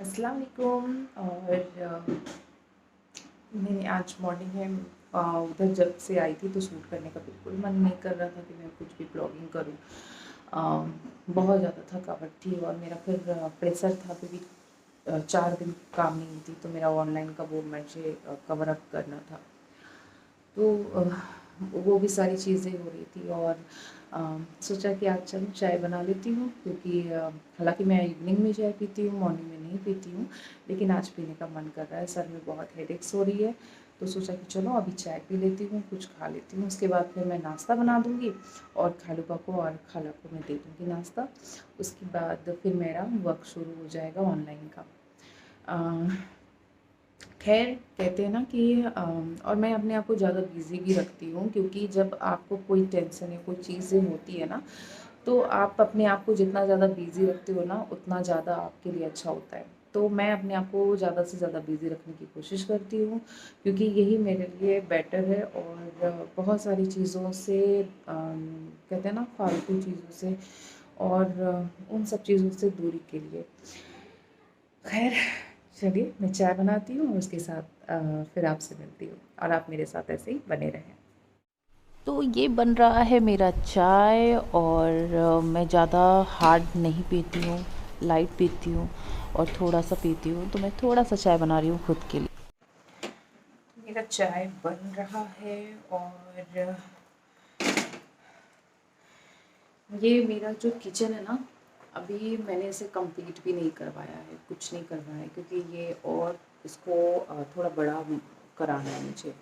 अस्सलाम वालेकुम। और मैंने आज मॉर्निंग में उधर जब से आई थी तो शूट करने का बिल्कुल मन नहीं कर रहा था कि मैं कुछ भी ब्लॉगिंग करूं। बहुत ज़्यादा थकावट थी और मेरा फिर प्रेशर था क्योंकि 4 दिन काम नहीं थी तो मेरा ऑनलाइन का वो मुझे कवर अप करना था। तो वो भी सारी चीज़ें हो रही थी और सोचा कि आज चलो चाय बना लेती हूँ क्योंकि हालांकि मैं इवनिंग में चाय पीती हूँ, मॉर्निंग में नहीं पीती हूँ, लेकिन आज पीने का मन कर रहा है। सर में बहुत हेडेक्स हो रही है तो सोचा कि चलो अभी चाय पी लेती हूँ, कुछ खा लेती हूँ, उसके बाद फिर मैं नाश्ता बना दूँगी और खालूका को और खाला को मैं दे दूँगी नाश्ता। उसके बाद फिर मेरा वर्क शुरू हो जाएगा ऑनलाइन का। खैर कहते हैं ना कि और मैं अपने आप को ज़्यादा बिज़ी भी रखती हूँ क्योंकि जब आपको कोई टेंशन या कोई चीज़ें होती है ना तो आप अपने आप को जितना ज़्यादा बिज़ी रखते हो ना उतना ज़्यादा आपके लिए अच्छा होता है। तो मैं अपने आप को ज़्यादा से ज़्यादा बिज़ी रखने की कोशिश करती हूँ क्योंकि यही मेरे लिए बेटर है और बहुत सारी चीज़ों से कहते हैं ना फालतू चीज़ों से और उन सब चीज़ों से दूरी के लिए। खैर चलिए मैं चाय बनाती हूँ और उसके साथ फिर आपसे मिलती हूँ और आप मेरे साथ ऐसे ही बने रहें। तो ये बन रहा है मेरा चाय और मैं ज़्यादा हार्ड नहीं पीती हूँ, लाइट पीती हूँ और थोड़ा सा पीती हूँ। तो मैं थोड़ा सा चाय बना रही हूँ खुद के लिए। मेरा चाय बन रहा है और ये मेरा जो किचन है ना अभी मैंने इसे कंप्लीट भी नहीं करवाया है, कुछ नहीं करवाया है क्योंकि ये और इसको थोड़ा बड़ा कराना है मुझे।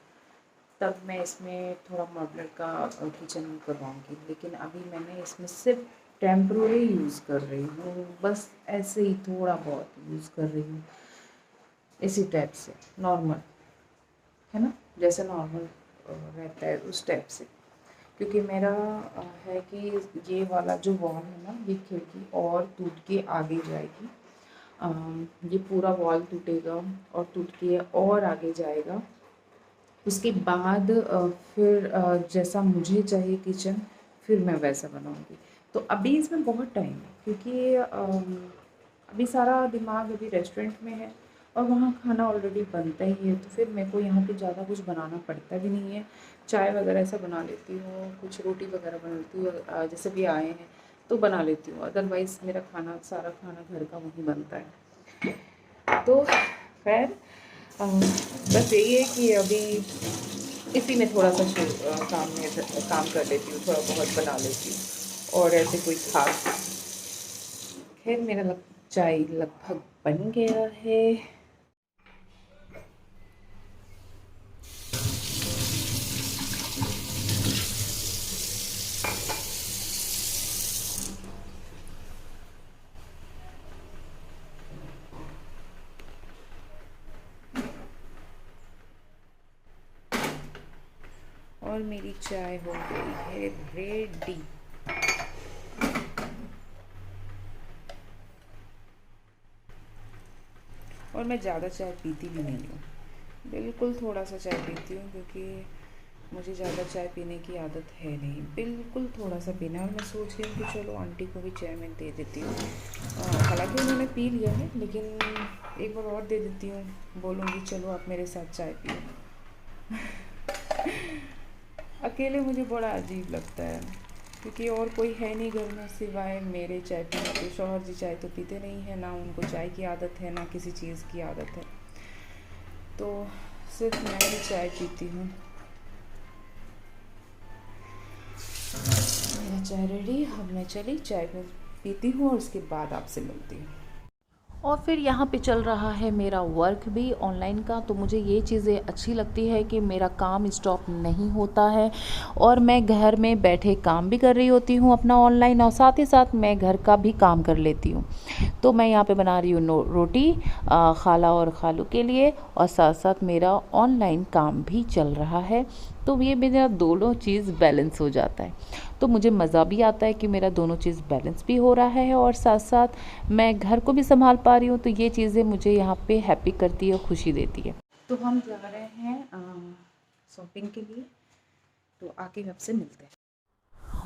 तब मैं इसमें थोड़ा मॉड्यूलर का किचन करवाऊँगी, लेकिन अभी मैंने इसमें सिर्फ टेम्पररी यूज़ कर रही हूँ, बस ऐसे ही थोड़ा बहुत यूज़ कर रही हूँ, इसी टाइप से नॉर्मल, है ना, जैसे नॉर्मल रहता है उस टाइप से। क्योंकि मेरा है कि ये वाला जो वॉल है ना ये खिड़की और टूट के आगे जाएगी। ये पूरा वॉल टूटेगा और टूट के और आगे जाएगा। उसके बाद फिर जैसा मुझे चाहिए किचन फिर मैं वैसा बनाऊँगी। तो अभी इसमें बहुत टाइम है क्योंकि अभी सारा दिमाग अभी रेस्टोरेंट में है और वहाँ खाना ऑलरेडी बनता ही है, तो फिर मेरे को यहाँ पे ज़्यादा कुछ बनाना पड़ता भी नहीं है। चाय वगैरह ऐसा बना लेती हूँ, कुछ रोटी वगैरह बना लेती हूँ, जैसे भी आए हैं तो बना लेती हूँ, अदरवाइज़ मेरा खाना सारा खाना घर का वहीं बनता है। तो खैर बस यही है कि अभी इसी में थोड़ा सा काम कर लेती हूँ, थोड़ा बहुत बना लेती हूँ और ऐसे कोई खास। खैर मेरा चाय लगभग बन गया है। और मेरी चाय हो गई है रेडी। और मैं ज़्यादा चाय पीती भी नहीं हूँ, बिल्कुल थोड़ा सा चाय पीती हूँ क्योंकि मुझे ज़्यादा चाय पीने की आदत है नहीं, बिल्कुल थोड़ा सा पीना है। और मैं सोच रही हूँ कि चलो आंटी को भी चाय मैं दे देती हूँ, हालांकि उन्होंने पी लिया है लेकिन एक बार और दे देती हूँ, बोलूँगी चलो आप मेरे साथ चाय पियो। अकेले मुझे बड़ा अजीब लगता है क्योंकि और कोई है नहीं घर में सिवाय मेरे चाय पीने के। शौहर जी चाय तो पीते नहीं है, ना उनको चाय की आदत है ना किसी चीज़ की आदत है, तो सिर्फ मैं ही चाय पीती हूँ। मेरा चाय रेडी, अब मैं चली चाय पीती हूँ और उसके बाद आपसे मिलती हूँ। और फिर यहाँ पे चल रहा है मेरा वर्क भी ऑनलाइन का। तो मुझे ये चीज़ें अच्छी लगती है कि मेरा काम स्टॉप नहीं होता है और मैं घर में बैठे काम भी कर रही होती हूँ अपना ऑनलाइन, और साथ ही साथ मैं घर का भी काम कर लेती हूँ। तो मैं यहाँ पे बना रही हूँ रोटी खाला और खालू के लिए, और साथ साथ मेरा ऑनलाइन काम भी चल रहा है। तो ये मेरा दोनों चीज़ बैलेंस हो जाता है। तो मुझे मज़ा भी आता है कि मेरा दोनों चीज़ बैलेंस भी हो रहा है और साथ साथ मैं घर को भी संभाल पा रही हूँ। तो ये चीज़ें मुझे यहाँ पे हैप्पी करती है और खुशी देती है। तो हम जा रहे हैं शॉपिंग के लिए, तो आके आपसे मिलते हैं।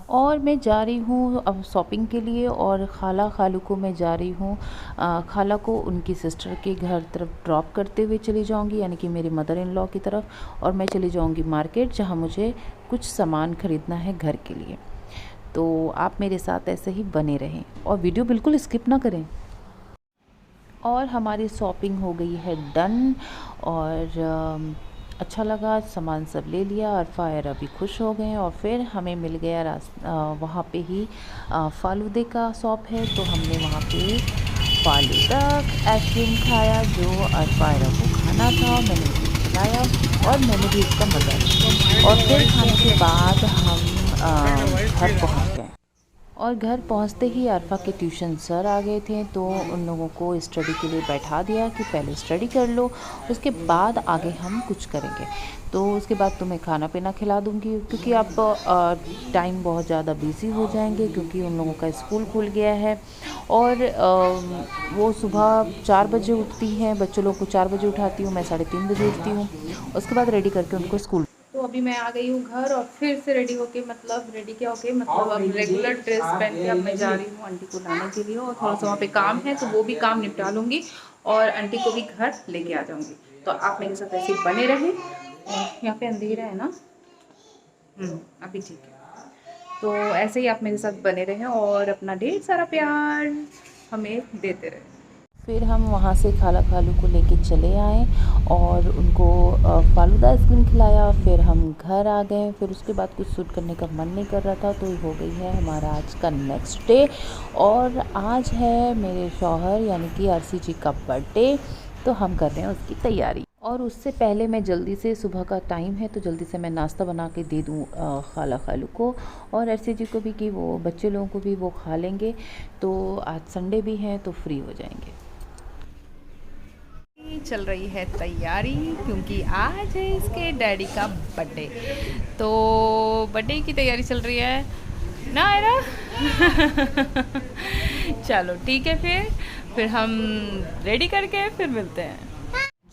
और मैं जा रही हूँ अब शॉपिंग के लिए, और खाला खालू को मैं जा रही हूँ, खाला को उनकी सिस्टर के घर तरफ ड्रॉप करते हुए चली जाऊँगी, यानी कि मेरे मदर इन लॉ की तरफ। और मैं चली जाऊँगी मार्केट, जहाँ मुझे कुछ सामान ख़रीदना है घर के लिए। तो आप मेरे साथ ऐसे ही बने रहें और वीडियो बिल्कुल स्किप ना करें। और हमारी शॉपिंग हो गई है डन, और अच्छा लगा, सामान सब ले लिया, और फायर अभी खुश हो गए। और फिर हमें मिल गया वहाँ पे ही फालूदे का शॉप है, तो हमने वहाँ पे फालूदा आइसक्रीम खाया, जो फायर को खाना था, मैंने उसे खिलाया और मैंने भी इसका मज़ा लिया। और फिर खाने के बाद हम घर पहुँच गए। और घर पहुंचते ही अरफा के ट्यूशन सर आ गए थे, तो उन लोगों को स्टडी के लिए बैठा दिया कि पहले स्टडी कर लो, उसके बाद आगे हम कुछ करेंगे। तो उसके बाद तुम्हें खाना पीना खिला दूंगी, क्योंकि आप टाइम बहुत ज़्यादा बिज़ी हो जाएंगे, क्योंकि उन लोगों का स्कूल खुल गया है। और वो सुबह 4 बजे उठती हैं, बच्चों लोग को 4 बजे उठाती हूँ, मैं 3:30 बजे उठती हूँ। उसके बाद रेडी करके उनको स्कूल। तो अभी मैं आ गई हूँ घर, और फिर से रेडी होके, मतलब रेडी क्या होके, मतलब अब रेगुलर ड्रेस पहन के अब मैं जा रही हूँ आंटी को लाने के लिए। और थोड़ा सा वहाँ पे काम है, तो वो भी काम निपटा लूँगी और आंटी को भी घर लेके आ जाऊँगी। तो आप मेरे साथ ऐसे बने रहें। और यहाँ पे अंधेरा है ना, अभी ठीक है। तो ऐसे ही आप मेरे साथ बने रहें और अपना ढेर सारा प्यार हमें देते रहें। फिर हम वहाँ से खाला खालू को लेके चले आए और उनको फालूदा आइसक्रीम खिलाया। फिर हम घर आ गए। फिर उसके बाद कुछ शूट करने का मन नहीं कर रहा था, तो हो गई है हमारा आज का नेक्स्ट डे। और आज है मेरे शौहर यानी कि आरसी जी का बर्थडे, तो हम कर रहे हैं उसकी तैयारी। और उससे पहले मैं जल्दी से, सुबह का टाइम है तो जल्दी से मैं नाश्ता बना के दे दूँ खाला खालू को और आरसी जी को भी, कि वो बच्चे लोगों को भी वो खा लेंगे। तो आज संडे भी है तो फ्री हो जाएंगे। चल रही है तैयारी, क्योंकि आज है इसके डैडी का बर्थडे, तो बर्थडे की तैयारी चल रही है ना आयरा। चलो ठीक है, फिर हम रेडी करके फिर मिलते हैं।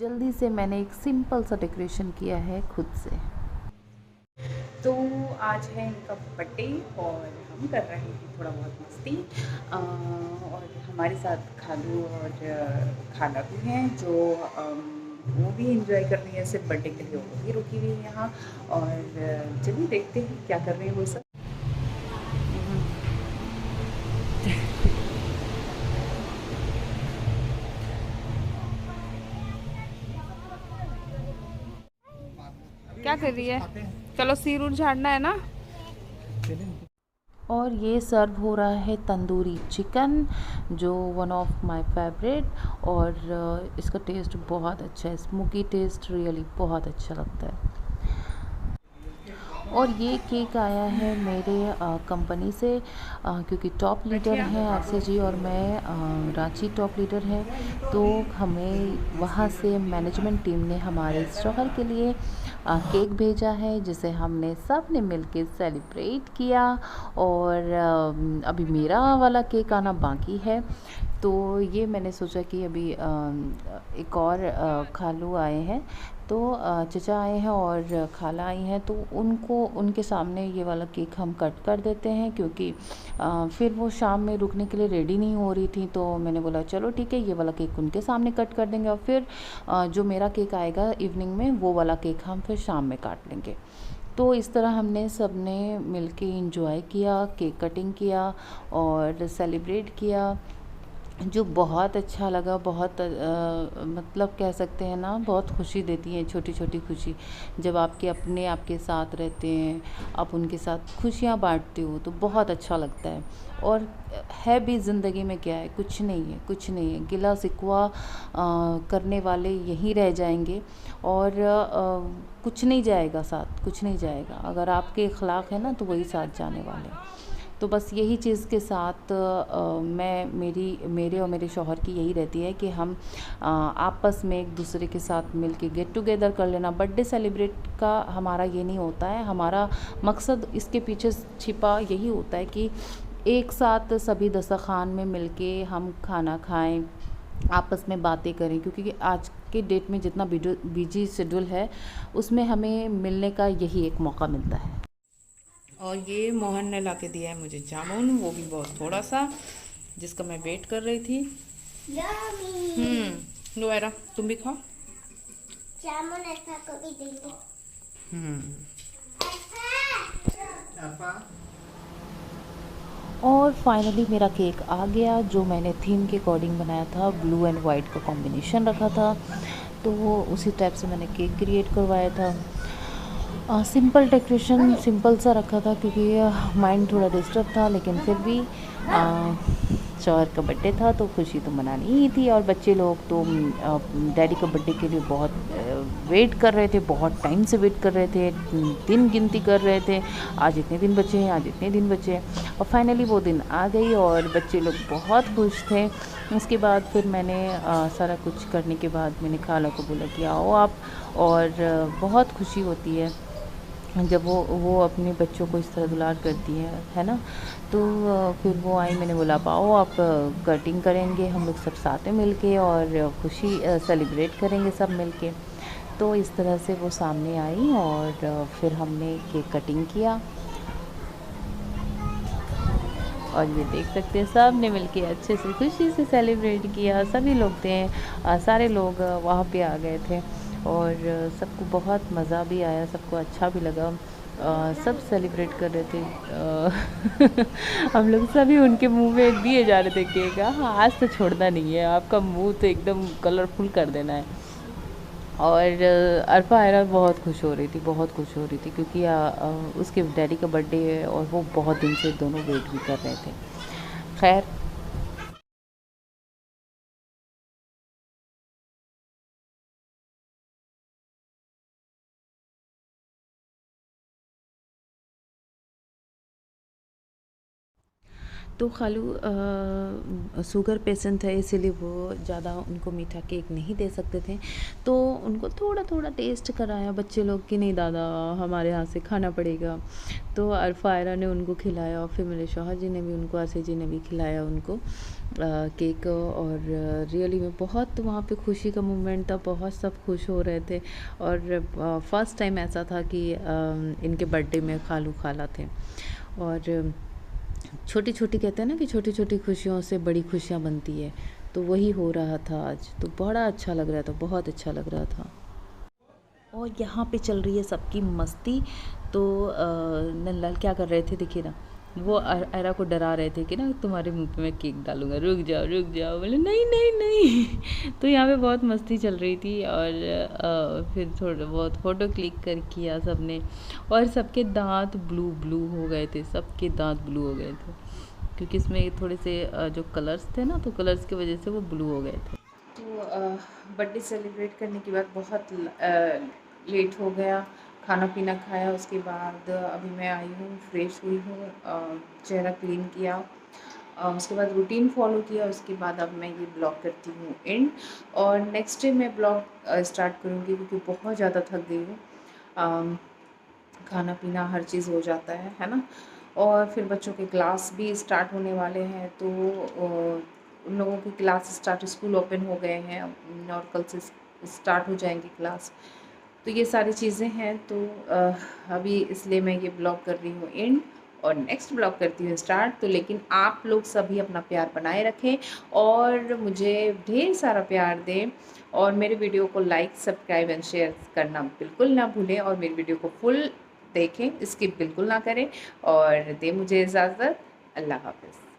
जल्दी से मैंने एक सिंपल सा डेकोरेशन किया है खुद से। तो आज है इनका बर्थडे और हम कर रहे हैं थोड़ा बहुत मस्ती, और हमारे साथ खालू और खाला भी हैं, जो वो भी इंजॉय कर रही है सिर्फ बर्थडे के लिए, वो भी रुकी हुई है यहाँ। और चलिए देखते हैं क्या कर रहे हैं वो सब। क्या कर रही है? चलो सिर उर झाड़ना है ना। और ये सर्व हो रहा है तंदूरी चिकन, जो वन ऑफ माय फेवरेट। और इसका टेस्ट बहुत अच्छा है, स्मोकी टेस्ट, रियली बहुत अच्छा लगता है। और ये केक आया है मेरे कंपनी से, क्योंकि टॉप लीडर हैं आरसी जी और मैं रांची टॉप लीडर है, तो हमें वहाँ से मैनेजमेंट टीम ने हमारे शौहर के लिए केक भेजा है, जिसे हमने सब ने मिलके सेलिब्रेट किया। और अभी मेरा वाला केक आना बाकी है, तो ये मैंने सोचा कि अभी एक और खालू आए हैं, तो चचा आए हैं और खाला आई हैं, तो उनको उनके सामने ये वाला केक हम कट कर देते हैं, क्योंकि फिर वो शाम में रुकने के लिए रेडी नहीं हो रही थी। तो मैंने बोला चलो ठीक है, ये वाला केक उनके सामने कट कर देंगे, और फिर जो मेरा केक आएगा इवनिंग में, वो वाला केक हम फिर शाम में काट लेंगे। तो इस तरह हमने सब ने मिल के इंजॉय किया, केक कटिंग किया और सेलिब्रेट किया, जो बहुत अच्छा लगा। बहुत मतलब कह सकते हैं ना, बहुत खुशी देती है छोटी छोटी खुशी, जब आपके अपने आपके साथ रहते हैं, आप उनके साथ खुशियाँ बांटते हो, तो बहुत अच्छा लगता है। और है भी ज़िंदगी में क्या है, कुछ नहीं है, कुछ नहीं है। गिला शिकवा करने वाले यहीं रह जाएंगे, और कुछ नहीं जाएगा साथ, कुछ नहीं जाएगा। अगर आपके इखलाक है ना, तो वही साथ जाने वाले हैं। तो बस यही चीज़ के साथ मेरे और मेरे शौहर की यही रहती है कि हम आपस में एक दूसरे के साथ मिलके गेट टुगेदर कर लेना। बर्थडे सेलिब्रेट का हमारा ये नहीं होता है, हमारा मकसद इसके पीछे छिपा यही होता है कि एक साथ सभी दस्तरखान में मिलके हम खाना खाएं, आपस में बातें करें, क्योंकि आज के डेट में जितना बिजी शेड्यूल है, उसमें हमें मिलने का यही एक मौका मिलता है। और ये मोहन ने ला के दिया है मुझे जामुन, वो भी बहुत थोड़ा सा, जिसका मैं वेट कर रही थी। लो एरा, तुम भी खाओ। जामुन ऐसा को भी देंगे। और फाइनली मेरा केक आ गया, जो मैंने थीम के अकॉर्डिंग बनाया था। ब्लू एंड वाइट का कॉम्बिनेशन रखा था, तो उसी टाइप से मैंने केक क्रिएट करवाया था। सिंपल डेकोरेशन, सिंपल सा रखा था, क्योंकि माइंड थोड़ा डिस्टर्ब था, लेकिन फिर भी शौहर का बर्थडे था तो खुशी तो मनानी ही थी। और बच्चे लोग तो डैडी का बर्थडे के लिए बहुत वेट कर रहे थे, बहुत टाइम से वेट कर रहे थे, दिन गिनती कर रहे थे, आज इतने दिन बचे हैं, आज इतने दिन बचे हैं। और फाइनली वो दिन आ गई और बच्चे लोग बहुत खुश थे। उसके बाद फिर मैंने सारा कुछ करने के बाद मैंने खाला को बोला कि आओ आप। और बहुत खुशी होती है जब वो अपने बच्चों को इस तरह दुलार करती है ना। तो फिर वो आई, मैंने बोला पाओ आप कटिंग करेंगे हम लोग सब साथ में मिलके, और खुशी सेलिब्रेट करेंगे सब मिलके। तो इस तरह से वो सामने आई और फिर हमने केक कटिंग किया। और ये देख सकते हैं सब ने मिलके अच्छे से खुशी से सेलिब्रेट किया। सभी लोग थे, सारे लोग वहाँ पे आ गए थे, और सबको बहुत मज़ा भी आया, सबको अच्छा भी लगा। सब सेलिब्रेट कर रहे थे। हम लोग सभी उनके मुंह में दिए जा रहे थे केक। हाँ, आज तो छोड़ना नहीं है, आपका मुंह तो एकदम कलरफुल कर देना है। और अरफा आयरा बहुत खुश हो रही थी, बहुत खुश हो रही थी, क्योंकि उसके डैडी का बर्थडे है और वो बहुत दिन से दोनों वेट भी कर रहे थे। खैर, तो खालू शुगर पेशेंट है, इसीलिए वो ज़्यादा उनको मीठा केक नहीं दे सकते थे, तो उनको थोड़ा थोड़ा टेस्ट कराया बच्चे लोग कि नहीं दादा हमारे यहाँ से खाना पड़ेगा। तो अरफा आयरा ने उनको खिलाया, और फिर मेरे शौहर जी ने भी उनको, आसिफ जी ने भी खिलाया उनको केक। और रियली में बहुत वहाँ पे खुशी का मोमेंट था, बहुत सब खुश हो रहे थे। और फर्स्ट टाइम ऐसा था कि इनके बर्थडे में खालू खाला थे। और छोटी छोटी कहते हैं ना कि छोटी छोटी खुशियों से बड़ी खुशियाँ बनती है, तो वही हो रहा था आज। तो बड़ा अच्छा लग रहा था, बहुत अच्छा लग रहा था। और यहाँ पे चल रही है सबकी मस्ती। तो नंदलाल क्या कर रहे थे देखिए ना, वो आयरा को डरा रहे थे कि ना तुम्हारे मुंह पे मैं केक डालूंगा, रुक जाओ, बोले नहीं नहीं नहीं। तो यहाँ पे बहुत मस्ती चल रही थी। और फिर थोड़ा बहुत फ़ोटो क्लिक कर किया सबने। और सबके दांत ब्लू ब्लू हो गए थे, सबके दांत ब्लू हो गए थे, क्योंकि इसमें थोड़े से जो कलर्स थे ना, तो कलर्स की वजह से वो ब्लू हो गए थे। तो बर्थडे सेलिब्रेट करने के बाद बहुत लेट हो गया, खाना पीना खाया, उसके बाद अभी मैं आई हूँ, फ्रेश हुई हूँ, चेहरा क्लीन किया, उसके बाद रूटीन फॉलो किया। उसके बाद अब मैं ये ब्लॉग करती हूँ एंड, और नेक्स्ट डे मैं ब्लॉग स्टार्ट करूँगी, क्योंकि बहुत ज़्यादा थक गई हूँ। खाना पीना हर चीज़ हो जाता है ना। और फिर बच्चों के क्लास भी स्टार्ट होने वाले हैं, तो उन लोगों की क्लास स्टार्ट, स्कूल ओपन हो गए हैं और कल से स्टार्ट हो जाएंगी क्लास। तो ये सारी चीज़ें हैं, तो अभी इसलिए मैं ये ब्लॉग कर रही हूँ एंड, और नेक्स्ट ब्लॉग करती हूँ स्टार्ट। तो लेकिन आप लोग सभी अपना प्यार बनाए रखें और मुझे ढेर सारा प्यार दें, और मेरे वीडियो को लाइक, सब्सक्राइब एंड शेयर करना बिल्कुल ना भूलें, और मेरी वीडियो को फुल देखें, स्किप बिल्कुल ना करें, और दें मुझे इजाज़त। अल्लाह हाफ़िज़।